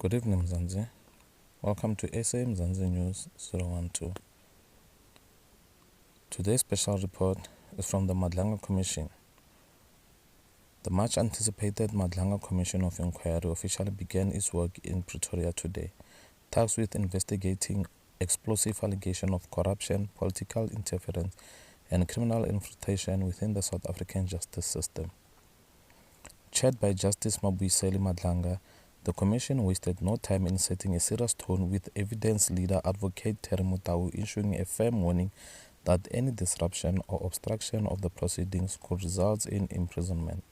Good evening, Mzansi. Welcome to SA Mzansi News 012. Today's special report is from the Madlanga Commission. The much anticipated Madlanga Commission of Inquiry officially began its work in Pretoria today, tasked with investigating explosive allegations of corruption, political interference, and criminal infiltration within the South African justice system. Chaired by Justice Mbuyiseli Madlanga, the Commission wasted no time in setting a serious tone, with evidence leader Advocate Terry Motau issuing a firm warning that any disruption or obstruction of the proceedings could result in imprisonment.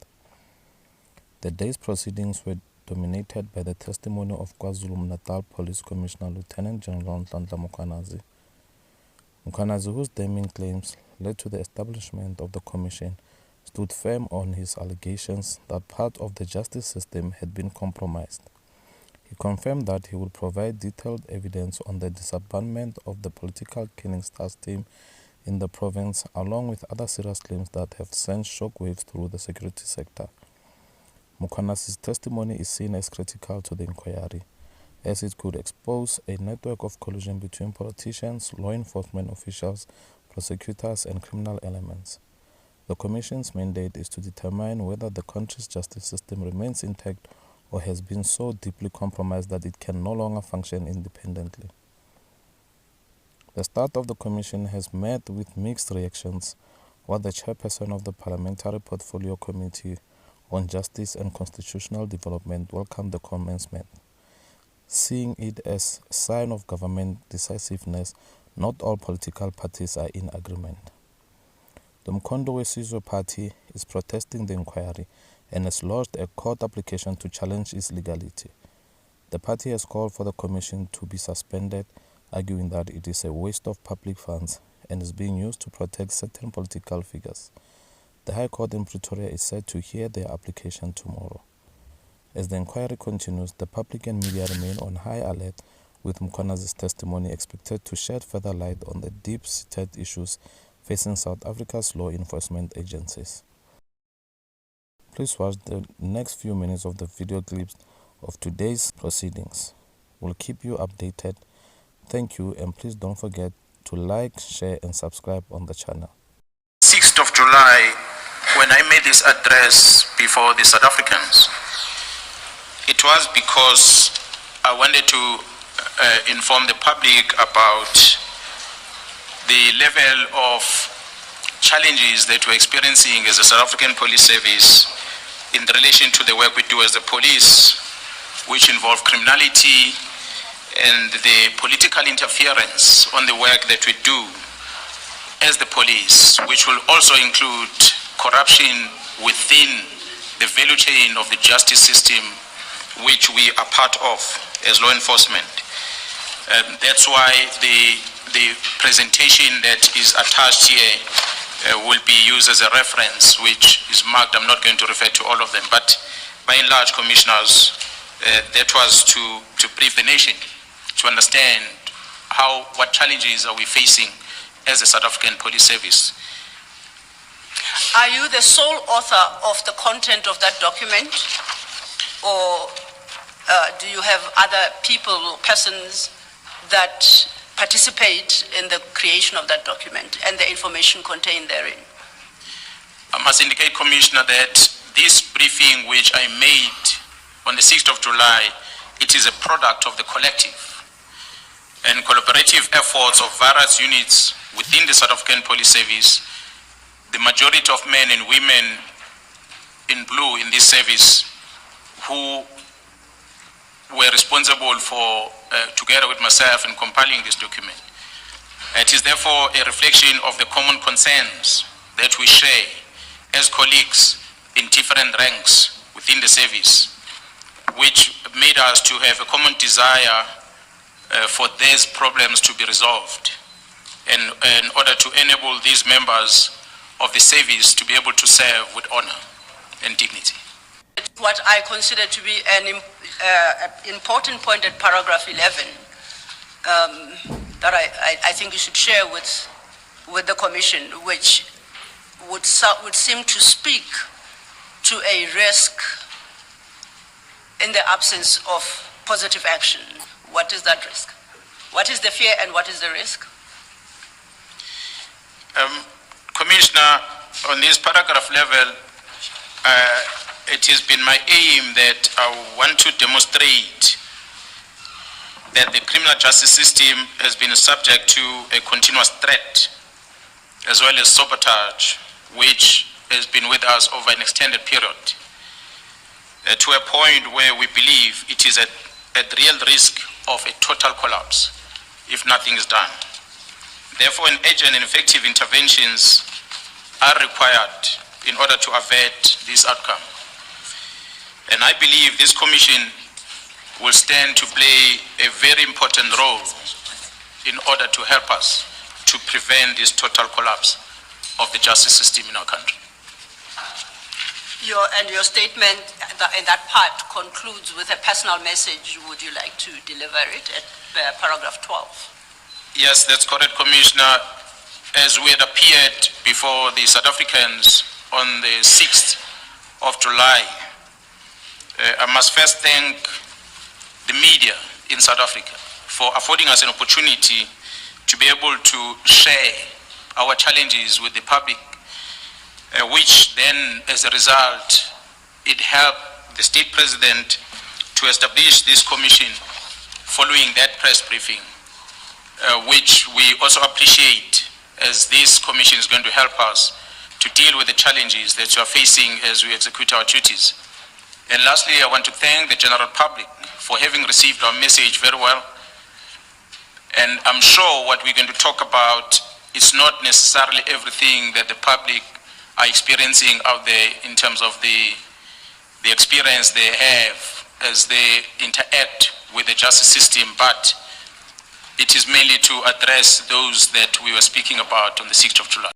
The day's proceedings were dominated by the testimony of KwaZulu-Natal Police Commissioner Lieutenant General Madlanga, whose damning claims led to the establishment of the Commission, stood firm on his allegations that part of the justice system had been compromised. He confirmed that he would provide detailed evidence on the disbandment of the political killing task team in the province, along with other serious claims that have sent shockwaves through the security sector. Mukwanasi's testimony is seen as critical to the inquiry, as it could expose a network of collusion between politicians, law enforcement officials, prosecutors, and criminal elements. The Commission's mandate is to determine whether the country's justice system remains intact or has been so deeply compromised that it can no longer function independently. The start of the Commission has met with mixed reactions, while the chairperson of the Parliamentary Portfolio Committee on Justice and Constitutional Development welcomed the commencement, seeing it as a sign of government decisiveness. Not all political parties are in agreement. The Mkondo Wesizwe Party is protesting the inquiry and has lodged a court application to challenge its legality. The party has called for the Commission to be suspended, arguing that it is a waste of public funds and is being used to protect certain political figures. The High Court in Pretoria is set to hear their application tomorrow. As the inquiry continues, the public and media remain on high alert, with Mkwanasi's testimony expected to shed further light on the deep-seated issues facing South Africa's law enforcement agencies. Please watch the next few minutes of the video clips of today's proceedings. We'll keep you updated. Thank you, and please don't forget to like, share, and subscribe on the channel. 6th of July, when I made this address before the South Africans, it was because I wanted to inform the public about the level of challenges that we're experiencing as a South African police service in relation to the work we do as the police, which involve criminality and the political interference on the work that we do as the police, which will also include corruption within the value chain of the justice system, which we are part of as law enforcement. That's why the presentation that is attached here will be used as a reference, which is marked. I'm not going to refer to all of them, but by and large, commissioners, that was to brief the nation to understand what challenges are we facing as a South African police service. Are you the sole author of the content of that document, or do you have other people, persons that participate in the creation of that document and the information contained therein? I must indicate, Commissioner, that this briefing which I made on the 6th of July, it is a product of the collective and collaborative efforts of various units within the South African Police Service. The majority of men and women in blue in this service who were responsible for, together with myself, in compiling this document. It is therefore a reflection of the common concerns that we share as colleagues in different ranks within the service, which made us to have a common desire for these problems to be resolved, and in order to enable these members of the service to be able to serve with honor and dignity. What I consider to be an important point at paragraph 11 that I think you should share with the Commission, which would seem to speak to a risk in the absence of positive action, what is that risk? What is the fear and what is the risk? Commissioner, on this paragraph level, it has been my aim that I want to demonstrate that the criminal justice system has been subject to a continuous threat as well as sabotage, which has been with us over an extended period, to a point where we believe it is at real risk of a total collapse if nothing is done. Therefore, urgent and effective interventions are required in order to avert this outcome. And I believe this commission will stand to play a very important role in order to help us to prevent this total collapse of the justice system in our country. Your statement in that part concludes with a personal message. Would you like to deliver it at paragraph 12? Yes, that's correct, Commissioner. As we had appeared before the South Africans on the 6th of July, I must first thank the media in South Africa for affording us an opportunity to be able to share our challenges with the public, which then, as a result, it helped the state president to establish this commission following that press briefing, which we also appreciate, as this commission is going to help us to deal with the challenges that we are facing as we execute our duties. And lastly, I want to thank the general public for having received our message very well. And I'm sure what we're going to talk about is not necessarily everything that the public are experiencing out there in terms of the experience they have as they interact with the justice system, but it is mainly to address those that we were speaking about on the 6th of July.